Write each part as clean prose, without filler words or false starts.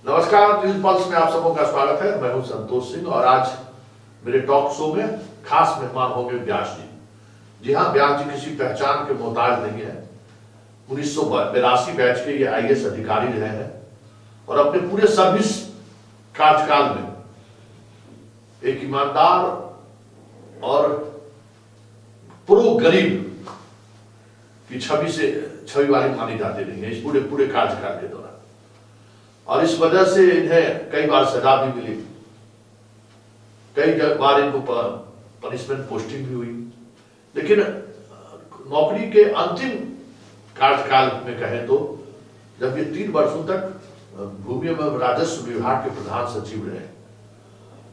नमस्कार, news pulse में आप सबों का स्वागत है। मैं हूं संतोष सिंह और आज मेरे टॉक शो में खास मेहमान होंगे व्यास जी। जी हाँ, व्यास जी किसी पहचान के मोहताज नहीं है। 1982 बैच के ये आईएएस अधिकारी रहे हैं और अपने पूरे सर्विस कार्यकाल में एक ईमानदार और प्रो गरीब की छवि वाली मानी जाती रही है इस पूरे कार्यकाल के दौरान। और इस वजह से इन्हें कई बार सजा भी मिली, कई बार इनको पनिशमेंट पोस्टिंग भी हुई। लेकिन नौकरी के अंतिम कार्यकाल में कहें तो जब ये 3 वर्षों तक भूमि एवं राजस्व विभाग के प्रधान सचिव रहे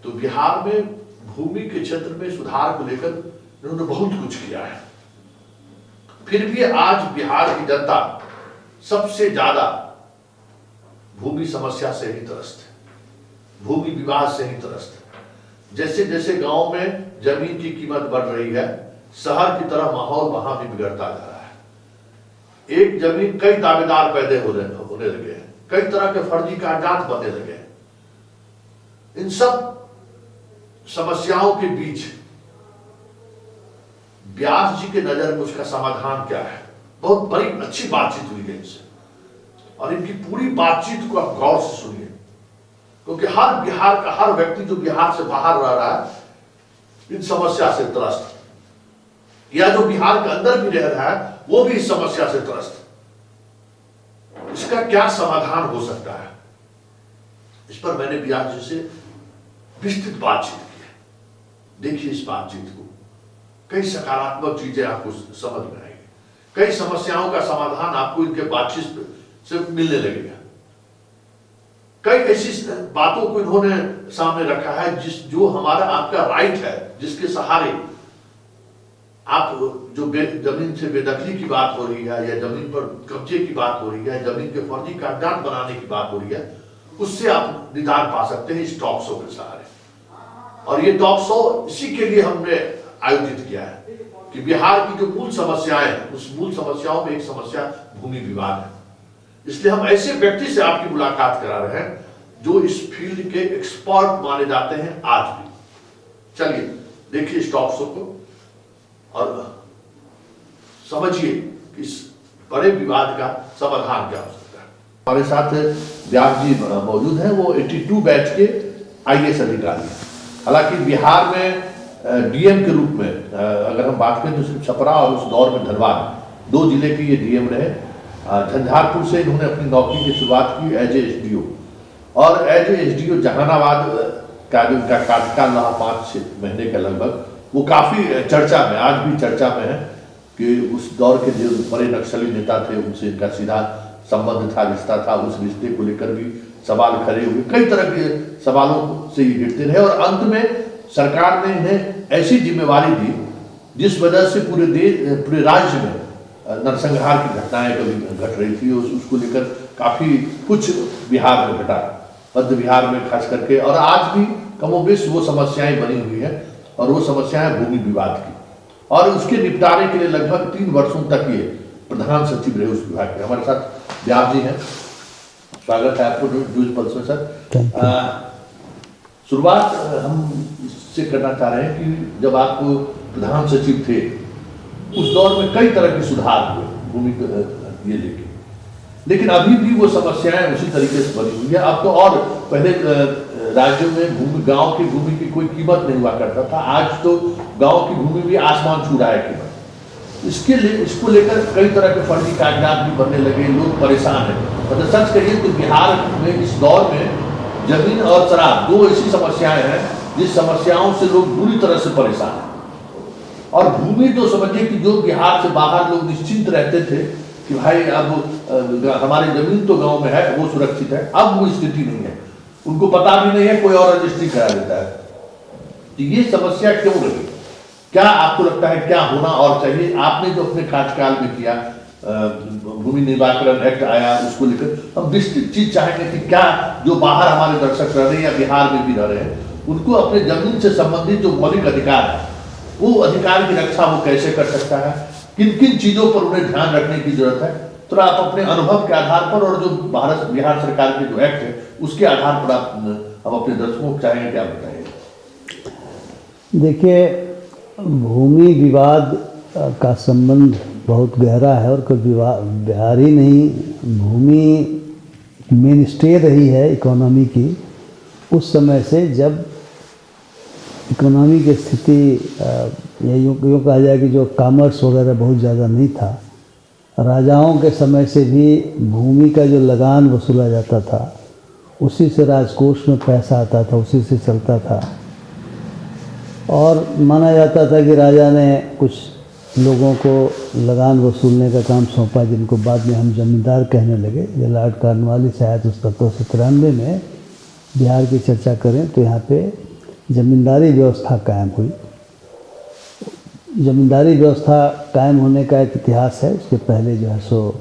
तो बिहार में भूमि के क्षेत्र में सुधार को लेकर इन्होंने बहुत कुछ किया है। फिर भी आज बिहार की जनता सबसे ज्यादा भूमि समस्या से ही त्रस्त है, भूमि विवाद से ही त्रस्त है। जैसे जैसे गांव में जमीन की कीमत बढ़ रही है, शहर की तरह माहौल वहां भी बिगड़ता जा रहा है। एक जमीन कई दावेदार पैदा होने लगे हैं, कई तरह के फर्जी कागजात बनने लगे हैं। इन सब समस्याओं के बीच व्यास जी के नजर में उसका समाधान क्या है? बहुत बड़ी अच्छी बातचीत हुई है इनसे और इनकी पूरी बातचीत को आप गौर से सुनिए, क्योंकि हर बिहार का हर व्यक्ति जो बिहार से बाहर रह रहा है इन समस्या से त्रस्त, या जो बिहार के अंदर भी रह रहा है वो भी इस समस्या से त्रस्त। इसका क्या समाधान हो सकता है, इस पर मैंने व्यास जी से विस्तृत बातचीत की है। देखिए इस बातचीत को, कई सकारात्मक चीजें आपको समझ में आएगी, कई समस्याओं का समाधान आपको इनके बातचीत से मिलने लगेगा। कई ऐसी बातों को इन्होंने सामने रखा है जो हमारा आपका राइट है, जिसके सहारे आप जो जमीन से बेदखली की बात हो रही है या जमीन पर कब्जे की बात हो रही है, जमीन के फर्जी कागजात बनाने की बात हो रही है, उससे आप निदान पा सकते हैं इस टॉक शो के सहारे। और ये टॉक शो इसी के लिए हमने आयोजित किया है कि बिहार की जो मूल समस्याएं हैं उस मूल समस्याओं में एक समस्या भूमि विवाद है। इसलिए हम ऐसे व्यक्ति से आपकी मुलाकात करा रहे हैं जो इस फील्ड के एक्सपर्ट माने जाते हैं आज भी। चलिए देखिए इस टॉक शो को और समझिए कि इस बड़े विवाद का समाधान क्या हो सकता है। हमारे साथ व्यास जी मौजूद हैं, वो 82 बैच के आईएएस अधिकारी हैं। हालांकि बिहार में डीएम के रूप में अगर हम बात करें तो सिर्फ छपरा और उस दौर में धनबाद 2 जिले के ये डीएम रहे। झंझारपुर से इन्होंने अपनी नौकरी की शुरुआत की एज एसडीओ, और एज एसडीओ जहानाबाद का जो उनका कार्यकाल रहा 5-6 महीने का लगभग, वो काफी चर्चा में, आज भी चर्चा में है कि उस दौर के जो बड़े नक्सली नेता थे उनसे इनका सीधा संबंध था, रिश्ता था। उस रिश्ते को लेकर भी सवाल खड़े हुए, कई तरह के सवालों से ये घिरते रहे और अंत में सरकार ने इन्हें ऐसी जिम्मेवारी दी जिस वजह से पूरे राज्य में नरसंहार की घटनाएं कभी घट रही थी, उसको लेकर काफी कुछ बिहार में घटा, मध्य बिहार में खास करके, और आज भी कमोबेश वो समस्याएं बनी हुई है और वो समस्याएं भूमि विवाद की। और उसके निपटारे के लिए लगभग 3 वर्षों तक ये प्रधान सचिव रहे उस विभाग के। हमारे साथ व्यास जी हैं, स्वागत है आपको न्यूज पल्स में सर। शुरुआत हम इससे करना चाह रहे हैं कि जब आप प्रधान सचिव थे उस दौर में कई तरह के सुधार हुए भूमि ये लेकिन अभी भी वो समस्याएं उसी तरीके से बनी हुई है। अब तो और पहले राज्यों में भूमि, गांव की भूमि की कोई कीमत नहीं हुआ करता था, आज तो गांव की भूमि भी आसमान छू रहा है कीमत। इसको लेकर कई तरह के फर्जी कागजात भी बनने लगे, लोग परेशान हैं। मतलब सच कहिए तो बिहार में इस दौर में जमीन और शराब 2 ऐसी समस्याएं हैं जिस समस्याओं से लोग बुरी तरह से परेशान हैं। और भूमि तो समझिए कि जो बिहार से बाहर लोग निश्चिंत रहते थे कि भाई अब हमारी जमीन तो गांव में है, वो सुरक्षित है, अब वो स्थिति नहीं है। उनको पता भी नहीं है, कोई और रजिस्ट्री करा देता है। तो ये समस्या क्यों रही? क्या आपको लगता है क्या होना और चाहिए? आपने जो अपने कार्यकाल में किया, भूमि निराकरण एक्ट आया, उसको लेकर हम विस्तृत चीज चाहेंगे कि क्या जो बाहर हमारे दर्शक रह रहे हैं या बिहार में भी रह रहे हैं उनको अपने जमीन से संबंधित जो मौलिक अधिकार है वो अधिकार की रक्षा वो कैसे कर सकता है, किन किन चीजों पर उन्हें ध्यान रखने की जरूरत है, थोड़ा आप अपने अनुभव के आधार पर और जो भारत बिहार सरकार के जो एक्ट है उसके आधार पर आप अपने दर्शकों को चाहेंगे क्या बताइए? देखिए, भूमि विवाद का संबंध बहुत गहरा है और कोई बिहार ही नहीं, भूमि मेन स्टे रही है इकोनॉमी की उस समय से जब इकोनॉमी की स्थिति यूँ कहा जाए कि जो कॉमर्स वगैरह बहुत ज़्यादा नहीं था। राजाओं के समय से भी भूमि का जो लगान वसूला जाता था उसी से राजकोष में पैसा आता था, उसी से चलता था। और माना जाता था कि राजा ने कुछ लोगों को लगान वसूलने का काम सौंपा जिनको बाद में हम जमींदार कहने लगे। ये लॉर्ड कॉर्नवालिस आया तो 1793 में बिहार की चर्चा करें तो यहाँ पे ज़मींदारी व्यवस्था कायम हुई। ज़मींदारी व्यवस्था कायम होने का एक इतिहास है। उसके पहले जो है सो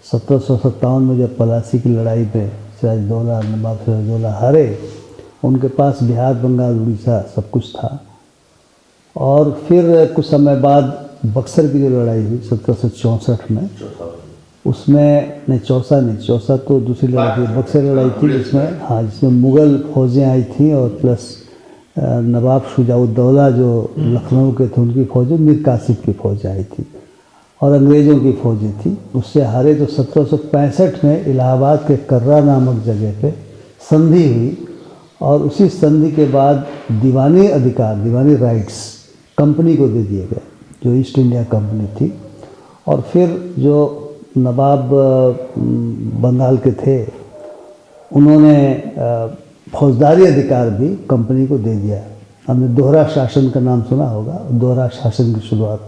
1757 में जब पलासी की लड़ाई में सिराजदौला नवाब सिराजदौला हारे, उनके पास बिहार, बंगाल, उड़ीसा सब कुछ था। और फिर कुछ समय बाद बक्सर की जो लड़ाई हुई 1764 में, उसमें नहीं चौसा तो दूसरी लड़ाई थी, बक्सर लड़ाई थी जिसमें मुग़ल फौजें आई थी और प्लस नवाब शुजाउद्दौला जो लखनऊ के थे उनकी फौजें, मीर कासिम की फौजें आई थी और अंग्रेज़ों की फौजें थी। उससे हारे तो 1765 में इलाहाबाद के कर्रा नामक जगह पे संधि हुई और उसी संधि के बाद दीवानी अधिकार, दीवानी राइट्स कंपनी को दे दिए गए, जो ईस्ट इंडिया कंपनी थी। और फिर जो नवाब बंगाल के थे उन्होंने फौजदारी अधिकार भी कंपनी को दे दिया। हमने दोहरा शासन का नाम सुना होगा। दोहरा शासन की शुरुआत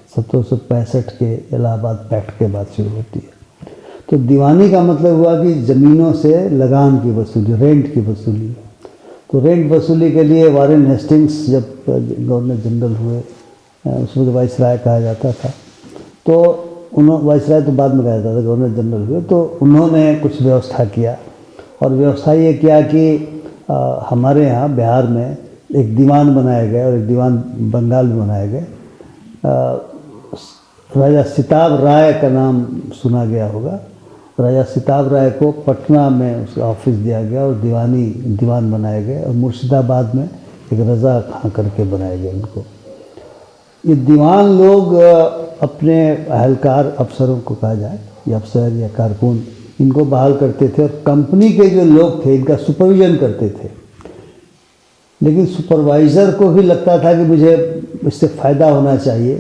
1765 के इलाहाबाद पैक्ट के बाद शुरू होती है। तो दीवानी का मतलब हुआ कि ज़मीनों से लगान की वसूली, रेंट की वसूली। तो रेंट वसूली के लिए वारेन हेस्टिंग्स जब गवर्नर जनरल हुए, उसमें तो वाइसराय कहा जाता था, तो वाइसराय तो बाद में कहा जाता था, गवर्नर जनरल हुए तो उन्होंने कुछ व्यवस्था किया। और व्यवस्था ये किया कि हमारे यहाँ बिहार में एक दीवान बनाए गए और एक दीवान बंगाल में बनाए गए। राजा सिताब राय का नाम सुना गया होगा। राजा सिताब राय को पटना में उसका ऑफिस दिया गया और दीवान बनाए गए। और मुर्शिदाबाद में एक रज़ा खां करके बनाए गए उनको। ये दीवान लोग अपने अहलकार अफसरों को कहा जाए, या अफसर या कारकुन, इनको बहाल करते थे और कंपनी के जो लोग थे इनका सुपरविजन करते थे। लेकिन सुपरवाइज़र को भी लगता था कि मुझे इससे फ़ायदा होना चाहिए,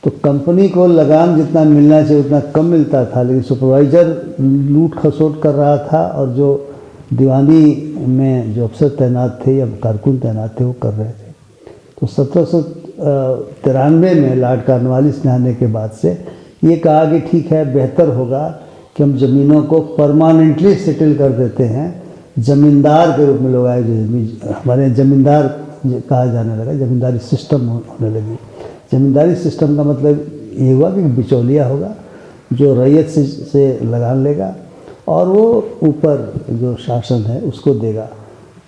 तो कंपनी को लगान जितना मिलना चाहिए उतना कम मिलता था, लेकिन सुपरवाइज़र लूट खसोट कर रहा था और जो दीवानी में जो अफसर तैनात थे या कारकुन तैनात थे वो कर रहे थे। तो 1793 में लॉर्ड कॉर्नवालिस ने आने के बाद से ये कहा कि ठीक है, बेहतर होगा कि हम ज़मीनों को परमानेंटली सेटल कर देते हैं। ज़मींदार के रूप में लोग आए, जो हमारे ज़मींदार कहा जाने लगा, ज़मींदारी सिस्टम होने लगी। ज़मींदारी सिस्टम का मतलब ये हुआ कि बिचौलिया होगा जो रैयत से लगान लेगा और वो ऊपर जो शासन है उसको देगा।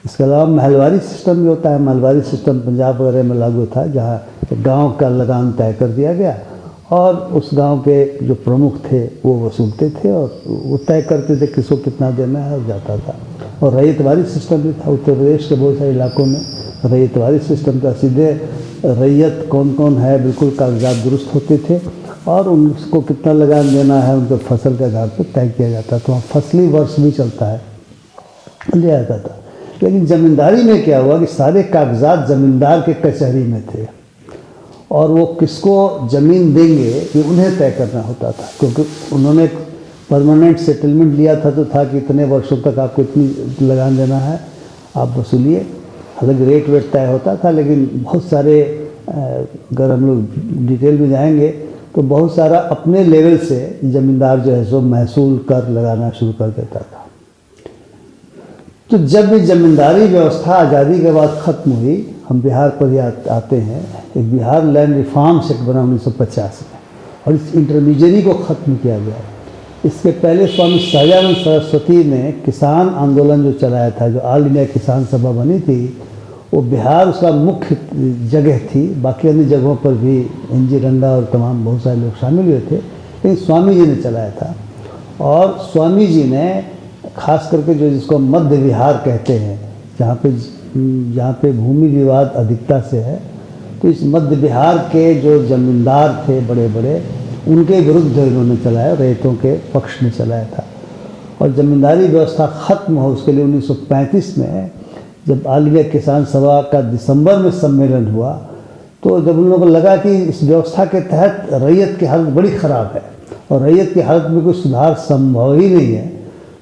इसके अलावा महलवारी सिस्टम भी होता है। महलवारी सिस्टम पंजाब वगैरह में लागू था, जहाँ गांव का लगान तय कर दिया गया और उस गांव के जो प्रमुख थे वो वसूलते थे और वो तय करते थे किसको कितना देना है और जाता था। और रैयतवारी सिस्टम भी था। उत्तर प्रदेश के बहुत सारे इलाकों में रैयतवारी सिस्टम का सीधे रैयत कौन कौन है बिल्कुल कागजात दुरुस्त होते थे और उनको कितना लगान देना है उनके फसल के आधार पर तय किया जाता था। वहाँ फसली वर्ष भी चलता है, लिया जाता था। लेकिन ज़मींदारी में क्या हुआ कि सारे कागजात ज़मींदार के कचहरी में थे और वो किसको ज़मीन देंगे ये उन्हें तय करना होता था, क्योंकि उन्होंने परमानेंट सेटलमेंट लिया था तो था कि इतने वर्षों तक आपको इतनी लगान देना है, आप वसूलिए। हालांकि रेट वेट तय होता था, लेकिन बहुत सारे अगर हम लोग डिटेल में जाएंगे तो बहुत सारा अपने लेवल से ज़मींदार जो है सो महसूल कर लगाना शुरू कर देता था। तो जब भी ज़मींदारी व्यवस्था आज़ादी के बाद ख़त्म हुई, हम बिहार पर ही आते हैं। एक बिहार लैंड रिफॉर्म्स एक्ट बना 1950 में और इस इंटरमीडियरी को ख़त्म किया गया। इसके पहले स्वामी सहजानंद सरस्वती ने किसान आंदोलन जो चलाया था, जो ऑल इंडिया किसान सभा बनी थी, वो बिहार उसका मुख्य जगह थी। बाकी अन्य जगहों पर भी NG रंगा और तमाम बहुत सारे लोग शामिल हुए थे, लेकिन स्वामी जी ने चलाया था। और स्वामी जी ने खास करके जो जिसको मध्य विहार कहते हैं, जहाँ पे भूमि विवाद अधिकता से है, तो इस मध्य बिहार के जो जमींदार थे बड़े बड़े, उनके विरुद्ध इन्होंने चलाया, रैयतों के पक्ष में चलाया था। और जमींदारी व्यवस्था ख़त्म हो उसके लिए 1935 में जब ऑल इंडिया किसान सभा का दिसंबर में सम्मेलन हुआ, तो जब उन लोगों को लगा कि इस व्यवस्था के तहत रैयत की हालत बड़ी ख़राब है और रैयत की हालत में कोई सुधार संभव ही नहीं है,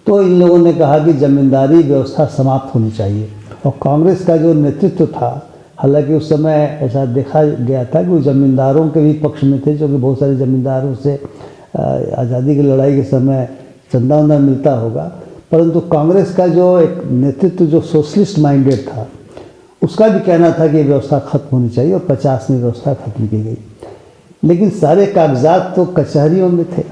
तो इन लोगों ने कहा कि जमींदारी व्यवस्था समाप्त होनी चाहिए। और कांग्रेस का जो नेतृत्व था, हालांकि उस समय ऐसा देखा गया था कि वो जमींदारों के भी पक्ष में थे, क्योंकि बहुत सारे जमींदारों से आज़ादी की लड़ाई के समय चंदा वंदा मिलता होगा, परंतु कांग्रेस का जो एक नेतृत्व जो सोशलिस्ट माइंडेड था, उसका भी कहना था कि ये व्यवस्था खत्म होनी चाहिए, और 50 में व्यवस्था खत्म की गई। लेकिन सारे कागजात तो कचहरियों में थे।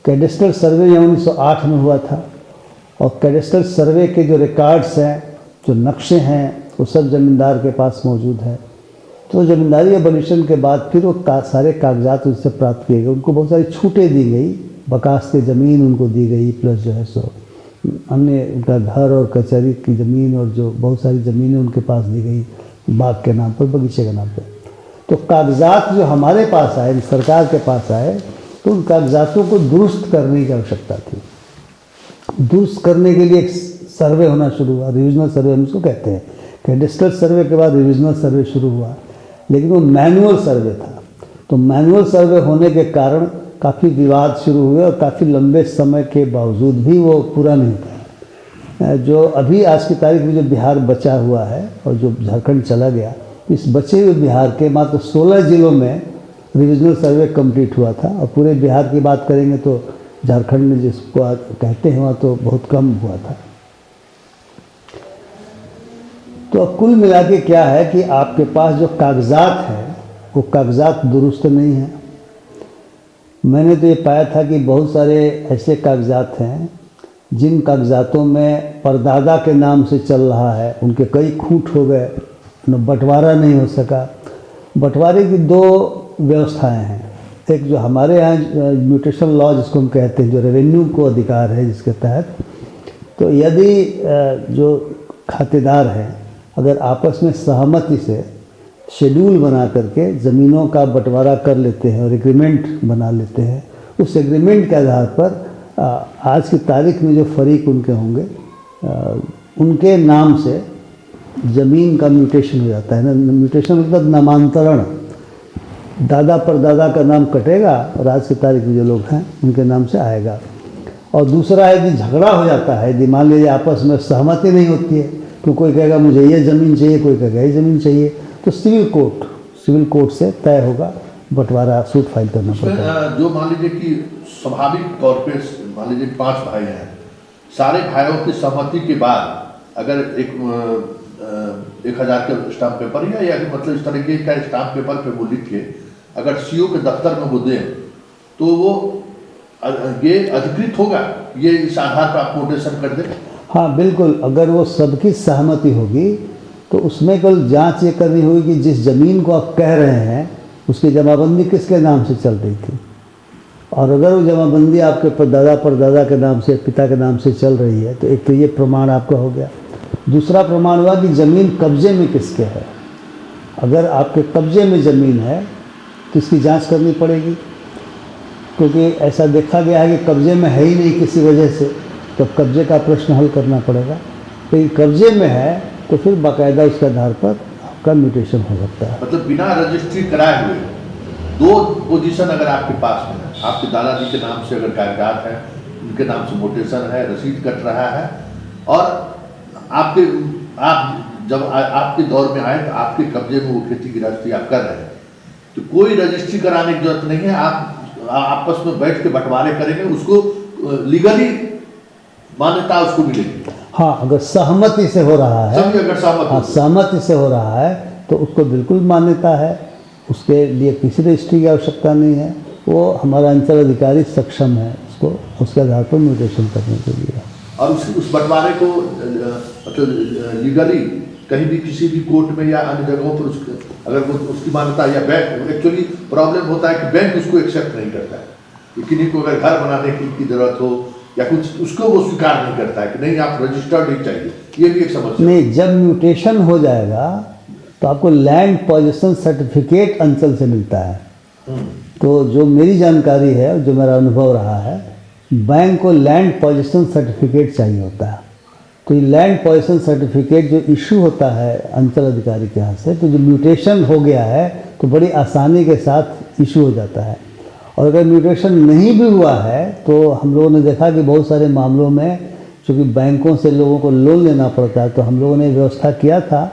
कैडेस्ट्रल सर्वे यहाँ 1908 में हुआ था, और कैडेस्ट्रल सर्वे के जो रिकॉर्ड्स हैं, जो नक्शे हैं, वो सब जमींदार के पास मौजूद है। तो जमींदारी एबॉलिशन के बाद फिर वो सारे कागजात उनसे प्राप्त किए गए। उनको बहुत सारी छूटें दी गई, बकास की ज़मीन उनको दी गई, प्लस जो है सो अन्य उनका घर और कचहरी की ज़मीन और जो बहुत सारी ज़मीनें उनके पास दी गई, बाग के नाम पर, बगीचे के नाम पर। तो कागजात जो हमारे पास आए, सरकार के पास आए, तो उन कागजातों को दुरुस्त करने की आवश्यकता थी। दुरुस्त करने के लिए एक सर्वे होना शुरू हुआ, रिविजनल सर्वे हम उसको कहते हैं। कैडेस्ट्रल सर्वे के बाद रिविजनल सर्वे शुरू हुआ, लेकिन वो मैनुअल सर्वे था। तो मैनुअल सर्वे होने के कारण काफ़ी विवाद शुरू हुए, और काफ़ी लंबे समय के बावजूद भी वो पूरा नहीं पाया। जो अभी आज की तारीख में जो बिहार बचा हुआ है और जो झारखंड चला गया, इस बचे हुए बिहार के मात्र 16 जिलों में रिविजनल सर्वे कंप्लीट हुआ था। और पूरे बिहार की बात करेंगे तो झारखंड में जिसको कहते हैं वहाँ तो बहुत कम हुआ था। तो अब कुल मिला के क्या है कि आपके पास जो कागजात हैं, वो कागजात दुरुस्त नहीं हैं। मैंने तो ये पाया था कि बहुत सारे ऐसे कागजात हैं जिन कागजातों में परदादा के नाम से चल रहा है, उनके कई खूंट हो गए, न बंटवारा नहीं हो सका। बंटवारे की 2 व्यवस्थाएं हैं। एक जो हमारे यहाँ म्यूटेशन लॉ जिसको हम कहते हैं, जो रेवेन्यू को अधिकार है जिसके तहत, तो यदि जो खातेदार हैं अगर आपस में सहमति से शेड्यूल बना करके ज़मीनों का बंटवारा कर लेते हैं और एग्रीमेंट बना लेते हैं, उस एग्रीमेंट के आधार पर आज की तारीख में जो फरीक उनके होंगे, उनके नाम से ज़मीन का म्यूटेशन हो जाता है ना। म्यूटेशन मतलब नामांतरण, दादा परदादा का नाम कटेगा और आज की तारीख में जो लोग हैं उनके नाम से आएगा। और दूसरा है कि झगड़ा हो जाता है, यदि मान लीजिए आपस में सहमति नहीं होती है, तो कोई कहेगा मुझे ये ज़मीन चाहिए, कोई कहेगा ये ज़मीन चाहिए, तो सिविल कोर्ट से तय होगा, बंटवारा सूट फाइल करना पड़ता है। जो मान लीजिए कि स्वाभाविक तौर पे मान लीजिए 5 भाई हैं, सारे भाइयों की सहमति के बाद अगर 1000 के स्टाम्प पेपर या मतलब इस तरीके का स्टाम्प पेपर पे वो लिख के अगर सीओ के दफ्तर में वो दें, तो वो ये अधिकृत होगा, ये इस आधार पर आप नोटेशन कर दें। हाँ बिल्कुल, अगर वो सबकी सहमति होगी तो उसमें कल जांच ये करनी होगी कि जिस ज़मीन को आप कह रहे हैं उसकी जमाबंदी किसके नाम से चल रही थी। और अगर वो जमाबंदी आपके परदादा के नाम से, पिता के नाम से चल रही है, तो एक तो ये प्रमाण आपका हो गया। दूसरा प्रमाण हुआ कि ज़मीन कब्जे में किसके है। अगर आपके कब्जे में ज़मीन है तो इसकी जांच करनी पड़ेगी, क्योंकि ऐसा देखा गया है कि कब्जे में है ही नहीं किसी वजह से, तो कब्जे का प्रश्न हल करना पड़ेगा। लेकिन कब्जे में है तो फिर बाकायदा उसके आधार पर आपका म्यूटेशन हो सकता है। मतलब बिना रजिस्ट्री कराए हुए 2 पोजीशन अगर आपके पास में है, आपके दादाजी के नाम से अगर कागजात है, उनके नाम से म्यूटेशन है, रसीद कट रहा है, और आप जब आपके दौर में आए तो आपके कब्जे में वो खेती गृहस्थी आप कर रहे हैं, तो कोई रजिस्ट्री कराने की जरूरत नहीं है। आप आपस में बैठ के बंटवारे करेंगे, उसको लीगली मान्यता उसको मिलेगी। हाँ, अगर सहमति से हो रहा है, अगर सहमति से हो रहा है तो उसको बिल्कुल मान्यता है, उसके लिए किसी रजिस्ट्री की आवश्यकता नहीं है। वो हमारा अंचल अधिकारी सक्षम है उसको उसके आधार पर म्यूटेशन करने के लिए। और उस बंटवारे को मतलब लीगली कहीं भी किसी भी कोर्ट में या अन्य जगहों पर अगर वो उसकी मान्यता या बैंक, एक्चुअली प्रॉब्लम होता है कि बैंक उसको एक्सेप्ट नहीं करता है। कि किन्हीं को अगर घर बनाने की जरूरत हो या कुछ, उसको वो स्वीकार नहीं करता है कि नहीं आप रजिस्टर्ड ही चाहिए, ये भी एक समस्या। नहीं, जब म्यूटेशन हो जाएगा तो आपको लैंड पोजीशन सर्टिफिकेट अंचल से मिलता है। तो जो मेरी जानकारी है, जो मेरा अनुभव रहा है, बैंक को लैंड पोजीशन सर्टिफिकेट चाहिए होता है। तो ये लैंड पोजीशन सर्टिफिकेट जो इशू होता है अंचल अधिकारी के यहाँ से, तो जो म्यूटेशन हो गया है तो बड़ी आसानी के साथ इशू हो जाता है। और अगर म्यूटेशन नहीं भी हुआ है तो हम लोगों ने देखा कि बहुत सारे मामलों में चूँकि बैंकों से लोगों को लोन लेना पड़ता है, तो हम लोगों ने व्यवस्था किया था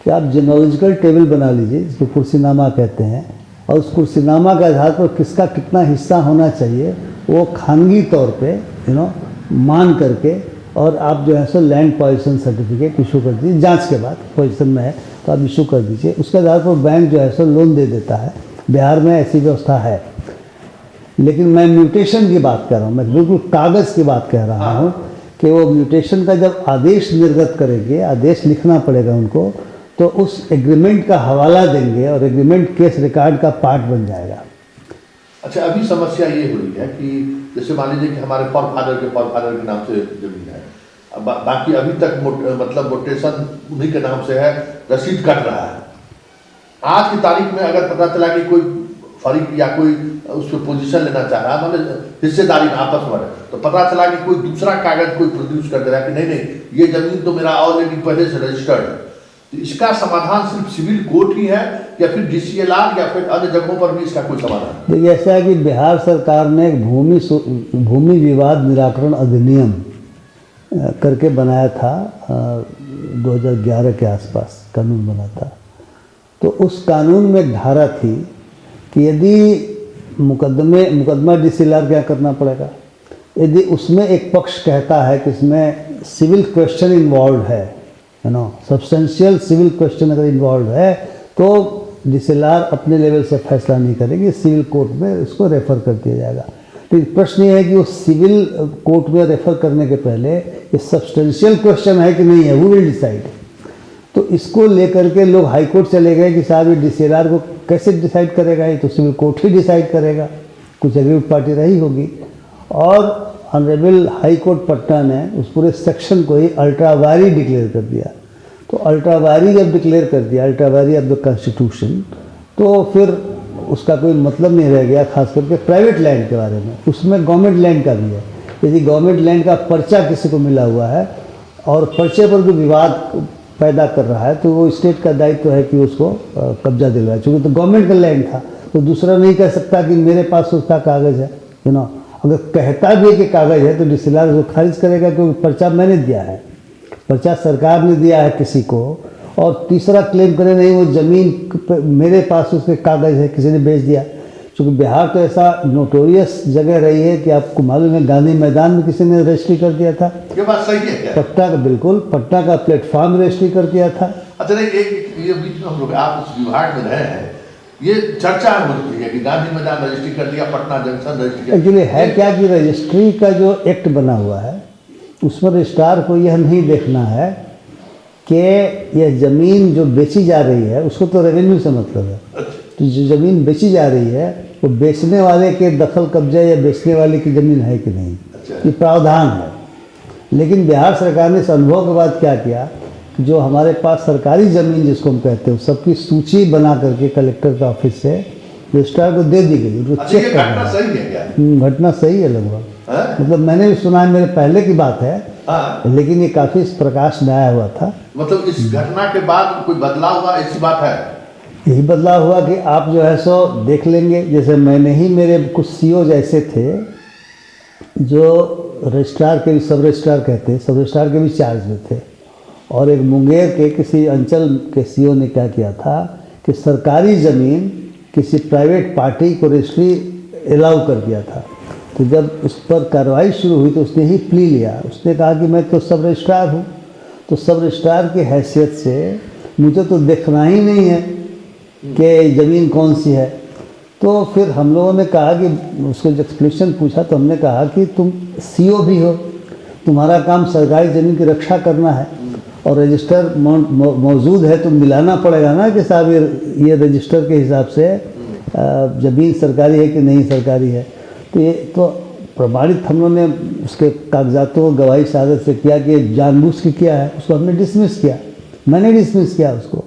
कि आप जेनोलॉजिकल टेबल बना लीजिए, जिसको कुर्सीनामा कहते हैं, और उस कुर्सीनामा के आधार पर किसका कितना हिस्सा होना चाहिए वो खानगी तौर पे मान करके, और आप जो है so land position certificate issue कर दीजिए। जांच के बाद पोजीशन में है तो आप इशू कर दीजिए, उसके आधार पर बैंक जो है सो लोन दे देता है। बिहार में ऐसी व्यवस्था है। लेकिन मैं म्यूटेशन की बात कर रहा हूँ, मैं बिल्कुल कागज़ की बात कह रहा हूँ कि वो म्यूटेशन का जब आदेश निर्गत करेंगे, आदेश लिखना पड़ेगा उनको, तो उस एग्रीमेंट का हवाला देंगे और एग्रीमेंट केस रिकॉर्ड का पार्ट बन जाएगा। अच्छा, अभी समस्या ये हो रही है कि जैसे मान लीजिए कि हमारे फॉरफादर के नाम से जमीन है, बाकी अभी तक मतलब मोटेशन उन्हीं के नाम से है, रसीद कट रहा है। आज की तारीख में अगर पता चला कि कोई फरीक या कोई उस पर पोजीशन लेना चाह रहा है, मतलब हिस्सेदारी में आपस में, तो पता चला कि कोई दूसरा कागज कोई प्रोड्यूस कर दे रहा है कि नहीं ये जमीन तो मेरा ऑलरेडी पहले से रजिस्टर्ड है, तो इसका समाधान सिर्फ सिविल कोर्ट ही है या फिर DCLR या फिर अन्य जगहों पर भी इसका कोई समाधान? देखिए, ऐसा है कि बिहार सरकार ने एक भूमि विवाद निराकरण अधिनियम करके बनाया था, 2011 के आसपास कानून बना था। तो उस कानून में एक धारा थी कि यदि मुकदमा DCLR क्या करना पड़ेगा, यदि उसमें एक पक्ष कहता है कि इसमें सिविल क्वेश्चन इन्वॉल्व है, सब्सटेंशियल सिविल क्वेश्चन अगर इन्वॉल्व है, तो DCLR अपने लेवल से फैसला नहीं करेगी, सिविल कोर्ट में इसको रेफ़र कर दिया जाएगा। तो प्रश्न ये है कि उस सिविल कोर्ट में रेफ़र करने के पहले ये सब्सटेंशियल क्वेश्चन है कि नहीं है, वो विल डिसाइड। तो इसको लेकर के लोग हाई कोर्ट चले गए कि साहब ये DCLR को कैसे डिसाइड करेगा, ये तो सिविल कोर्ट ही डिसाइड करेगा, कुछ एग्रीड पार्टी रही होगी। और ऑनरेबल हाई कोर्ट पटना ने उस पूरे सेक्शन को ही अल्ट्रावायरी डिक्लेयर कर दिया। तो अल्ट्रावायरी जब डिक्लेयर कर दिया, अल्ट्रावायरी ऑफ द कॉन्स्टिट्यूशन, तो फिर उसका कोई मतलब नहीं रह गया, खास करके प्राइवेट लैंड के बारे में। उसमें गवर्नमेंट लैंड का भी है। यदि गवर्नमेंट लैंड का पर्चा किसी को मिला हुआ है और पर्चे पर जो विवाद पैदा कर रहा है, तो वो स्टेट का दायित्व है कि उसको कब्जा दिलवाए, चूँकि तो गवर्नमेंट का लैंड था, तो दूसरा नहीं कह सकता कि मेरे पास उसका कागज़ है। अगर कहता भी है कि कागज़ है तो DCLR उसको खारिज करेगा, क्योंकि पर्चा मैंने दिया है, पर्चा सरकार ने दिया है किसी को। और तीसरा क्लेम करे नहीं वो ज़मीन मेरे पास उसके कागज़ है, किसी ने बेच दिया। क्योंकि बिहार तो ऐसा नोटोरियस जगह रही है कि आपको मालूम है, गांधी मैदान में किसी ने रजिस्ट्री कर दिया था। ये बात सही है क्या? पटना का, बिल्कुल पटना का प्लेटफॉर्म रजिस्ट्री कर दिया था। अच्छा, नहीं, ये बीच में हम लोग, आप उस विभाग में रहे हैं, ये चर्चा होती है कि गांधी मैदान रजिस्ट्री कर दिया, पटना जंक्शन रजिस्ट्री कर। एक्चुअली है क्या कि रजिस्ट्री का जो एक्ट बना हुआ है उसमें रजिस्ट्रार को यह नहीं देखना है कि यह ज़मीन जो बेची जा रही है, उसको तो रेवेन्यू से मतलब है। तो जो ज़मीन बेची जा रही है वो बेचने वाले के दखल कब्जे या बेचने वाले की ज़मीन है कि नहीं, ये प्रावधान है। लेकिन बिहार सरकार ने इस अनुभव के बाद क्या किया, जो हमारे पास सरकारी ज़मीन जिसको हम कहते हैं, सबकी सूची बना करके कलेक्टर के ऑफिस से रजिस्ट्रार को दे दी गई। अच्छा, ये घटना सही है क्या? घटना सही है लगभग, मतलब मैंने भी सुना है, मेरे पहले की बात है। लेकिन ये काफ़ी इस प्रकाश में आया हुआ था। मतलब इस घटना के बाद कोई बदलाव हुआ, ऐसी बात है? यही बदलाव हुआ कि आप जो है सो देख लेंगे, जैसे मैंने ही, मेरे कुछ CO ऐसे थे जो रजिस्ट्रार के भी, सब रजिस्ट्रार कहते हैं, सब रजिस्ट्रार के भी चार्ज में थे। और एक मुंगेर के किसी अंचल के CO ने क्या किया था कि सरकारी ज़मीन किसी प्राइवेट पार्टी को रजिस्ट्री अलाउ कर दिया था। तो जब उस पर कार्रवाई शुरू हुई तो उसने ही प्ली लिया, उसने कहा कि मैं तो सब रजिस्ट्रार हूँ, तो सब रजिस्ट्रार की हैसियत से मुझे तो देखना ही नहीं है कि ज़मीन कौन सी है। तो फिर हम लोगों ने कहा कि उसको जब एक्सप्लेनेशन पूछा तो हमने कहा कि तुम CO भी हो, तुम्हारा काम सरकारी ज़मीन की रक्षा करना है और रजिस्टर मौजूद है, तो मिलाना पड़ेगा ना कि साहब ये रजिस्टर के हिसाब से ज़मीन सरकारी है कि नहीं सरकारी है। तो ये तो प्रमाणित हम लोगों ने उसके कागजातों को गवाही शहादत से किया कि जानबूझ के किया है, उसको हमने डिसमिस किया, मैंने डिसमिस किया उसको।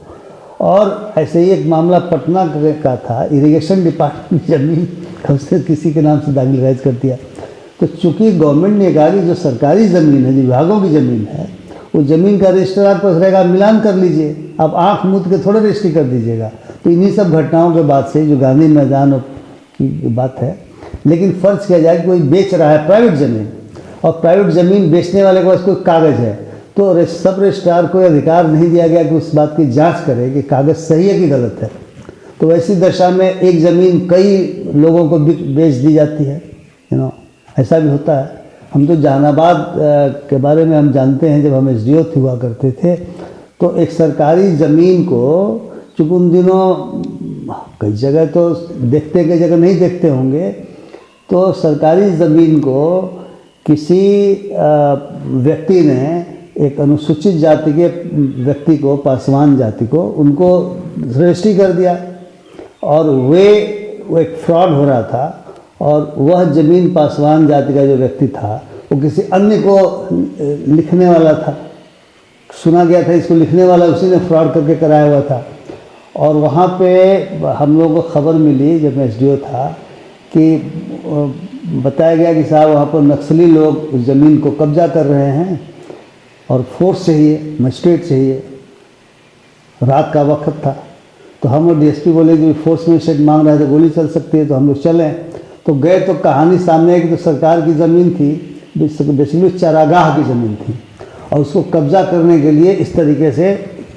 और ऐसे ही एक मामला पटना का था, इरिगेशन डिपार्टमेंट की ज़मीन उसने किसी के नाम से दाखिल कर दिया। तो चूंकि गवर्नमेंट ने कहा कि जो सरकारी ज़मीन है, जो विभागों की ज़मीन है, वो ज़मीन का रजिस्टर आपके पास रहेगा, मिलान कर लीजिए, आप आँख मूंद के थोड़ा रजिस्ट्री कर दीजिएगा। तो इन्हीं सब घटनाओं के बाद से जो गांधी मैदान की बात है, लेकिन फ़र्ज़ किया जाए कि कोई बेच रहा है प्राइवेट ज़मीन, और प्राइवेट ज़मीन बेचने वाले के पास कोई कागज़ है, तो सब रजिस्ट्रार को अधिकार नहीं दिया गया कि उस बात की जांच करे कि कागज़ सही है कि गलत है। तो वैसी दशा में एक ज़मीन कई लोगों को बेच दी जाती है, ऐसा भी होता है। हम तो जहानाबाद के बारे में हम जानते हैं, जब हम एसडीओ हुआ करते थे तो एक सरकारी ज़मीन को, चूँकि उन दिनों कई जगह तो देखते, कई जगह नहीं देखते होंगे, तो सरकारी ज़मीन को किसी व्यक्ति ने, एक अनुसूचित जाति के व्यक्ति को, पासवान जाति को, उनको रजिस्ट्री कर दिया, और वो एक फ्रॉड हो रहा था। और वह ज़मीन पासवान जाति का जो व्यक्ति था वो किसी अन्य को लिखने वाला था, सुना गया था इसको लिखने वाला उसी ने फ्रॉड करके कराया हुआ था। और वहाँ पे हम लोगों को खबर मिली जब मैं एसडीओ था कि बताया गया कि साहब वहाँ पर नक्सली लोग उस ज़मीन को कब्जा कर रहे हैं और फोर्स चाहिए, मजिस्ट्रेट चाहिए। रात का वक्त था, तो हम और डीएसपी बोले कि फोर्स मजिस्ट्रेट मांग रहा है तो गोली चल सकती है, तो हम लोग चलें। तो गए तो कहानी सामने आई कि तो सरकार की ज़मीन थी, बेसिकली चारागाह की ज़मीन थी, और उसको कब्जा करने के लिए इस तरीके से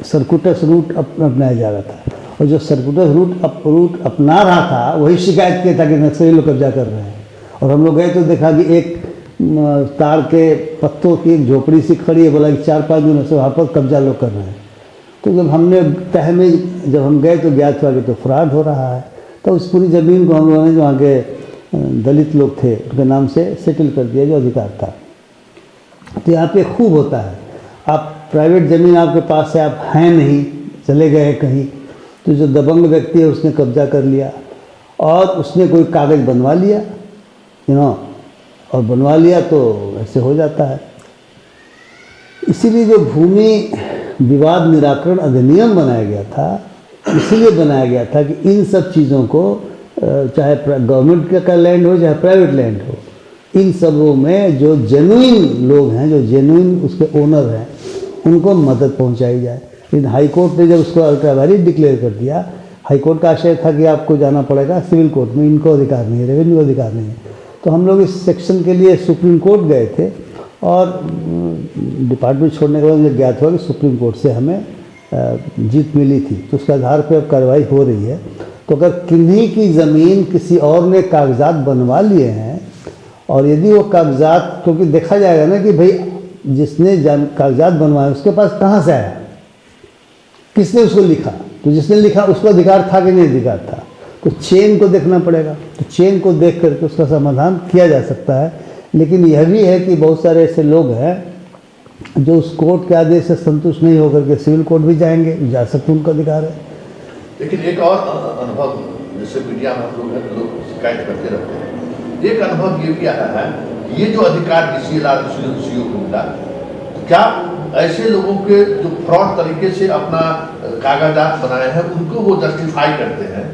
सर्कुटस रूट अपनाया जा रहा था। और जो सर्कुटस रूट अपना रहा था वही शिकायत किया था कि नक्सली लोग कब्जा कर रहे हैं। और हम लोग गए तो देखा कि एक ताड़ के पत्तों की एक झोपड़ी सी खड़ी है, बोला कि 4-5 दिनों से वहाँ पर कब्जा लोग कर रहे हैं। तो जब हमने तह में जब हम गए तो ज्ञात हुआ कि तो फ्रॉड हो रहा है। तो उस पूरी ज़मीन को हम लोगों ने, जो वहाँ के दलित लोग थे उनके नाम से सेटल कर दिया, जो अधिकार था। तो यहाँ पे खूब होता है, आप प्राइवेट ज़मीन आपके पास है, आप हैं नहीं, चले गए कहीं, तो जो दबंग व्यक्ति है उसने कब्जा कर लिया और उसने कोई कागज़ बनवा लिया, और बनवा लिया तो ऐसे हो जाता है। इसीलिए जो भूमि विवाद निराकरण अधिनियम बनाया गया था, इसीलिए बनाया गया था कि इन सब चीज़ों को, चाहे गवर्नमेंट का लैंड हो चाहे प्राइवेट लैंड हो, इन सबों में जो जेन्युइन लोग हैं, जो जेन्युइन उसके ओनर हैं, उनको मदद पहुंचाई जाए। लेकिन हाई कोर्ट ने जब उसको अल्ट्रा वैलिड डिक्लेयर कर दिया, हाई कोर्ट का आशय था कि आपको जाना पड़ेगा सिविल कोर्ट में, इनको अधिकार नहीं है, रेवेन्यू अधिकार नहीं है। तो हम लोग इस सेक्शन के लिए सुप्रीम कोर्ट गए थे, और डिपार्टमेंट छोड़ने के बाद मुझे ज्ञात हुआ कि सुप्रीम कोर्ट से हमें जीत मिली थी, तो उसके आधार पर अब कार्रवाई हो रही है। तो अगर किन्हीं की ज़मीन किसी और ने कागजात बनवा लिए हैं, और यदि वो कागजात, क्योंकि देखा जाएगा ना कि भाई जिसने कागजात बनवाए उसके पास कहाँ से आया, किसने उसको लिखा, तो जिसने लिखा उसको अधिकार था कि नहीं अधिकार था, तो चेन को देखना पड़ेगा। तो चेन को देख करके उसका समाधान किया जा सकता है। लेकिन यह भी है कि बहुत सारे ऐसे लोग हैं जो उस कोर्ट के आदेश से संतुष्ट नहीं होकर के सिविल कोर्ट भी जाएंगे, जा सकते, उनका अधिकार है। लेकिन एक और अनुभव, जैसे मीडिया में हम लोग शिकायत करते रहते हैं, एक अनुभव ये भी आया है, ये जो अधिकार DCLR सीओ को मिला, तो क्या ऐसे लोगों के जो फ्रॉड तरीके से अपना कागजात बनाए हैं उनको वो जस्टिफाई करते हैं,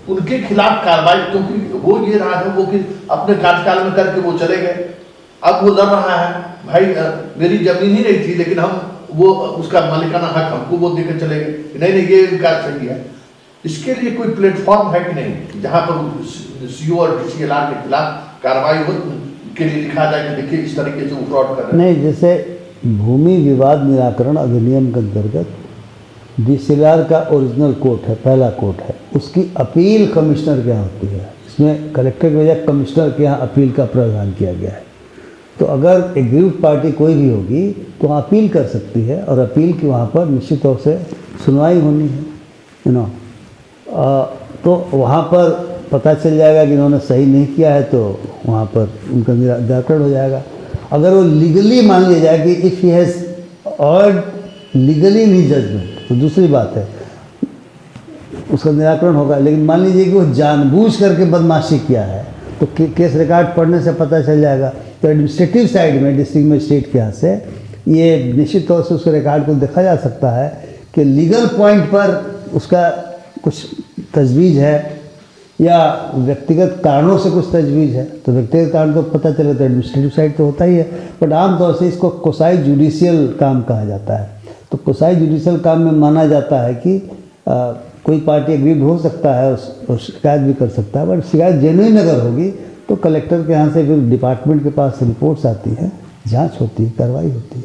उनके खिलाफ कार्रवाई, क्योंकि वो ये रहा है वो कि अपने कार्यकाल में करके वो चले गए, अब वो लड़ रहा है भाई मेरी जमीन ही नहीं थी लेकिन हम वो उसका मालिकाना हक हमको वो देकर चले गए, नहीं ये इनकार सही है। इसके लिए कोई प्लेटफॉर्म है कि नहीं जहाँ पर सीओ और DCLR के खिलाफ कार्रवाई हो के लिए लिखा जाए कि देखिए इस तरीके से वो फ्रॉड कर रहे हैं? नहीं, जैसे भूमि विवाद निराकरण अधिनियम के अंतर्गत DCLR का ओरिजिनल कोर्ट है, पहला कोर्ट है, उसकी अपील कमिश्नर के यहाँ होती है। इसमें कलेक्टर के बजाय कमिश्नर के यहाँ अपील का प्रावधान किया गया है। तो अगर एग्रीव्ड पार्टी कोई भी होगी तो अपील कर सकती है, और अपील की वहाँ पर निश्चित तौर से सुनवाई होनी है, तो वहाँ पर पता चल जाएगा कि इन्होंने सही नहीं किया है, तो वहाँ पर उनका निराकरण हो जाएगा। अगर वो लीगली मान लिया जाए कि if he has erred legally in judgment, तो दूसरी बात है, उसका निराकरण होगा। लेकिन मान लीजिए कि वो जानबूझ करके बदमाशी किया है, तो केस रिकॉर्ड पढ़ने से पता चल जाएगा। तो एडमिनिस्ट्रेटिव साइड में डिस्ट्रिक्ट मजिस्ट्रेट के यहाँ से ये निश्चित तौर से उस रिकॉर्ड को देखा जा सकता है कि लीगल पॉइंट पर उसका कुछ तजवीज़ है या व्यक्तिगत कारणों से कुछ तजवीज़ है। तो व्यक्तिगत कारण तो पता चले तो एडमिनिस्ट्रेटिव साइड तो होता ही है, बट आमतौर से इसको कोसाई जुडिशियल काम कहा जाता है। तो कोसाई जुडिशियल काम में माना जाता है कि कोई पार्टी एग्रीड हो सकता है, उस शिकायत भी कर सकता है, बट शिकायत जेन्युइन अगर होगी तो कलेक्टर के यहाँ से फिर डिपार्टमेंट के पास रिपोर्ट्स आती हैं, जांच होती है, कार्रवाई होती है।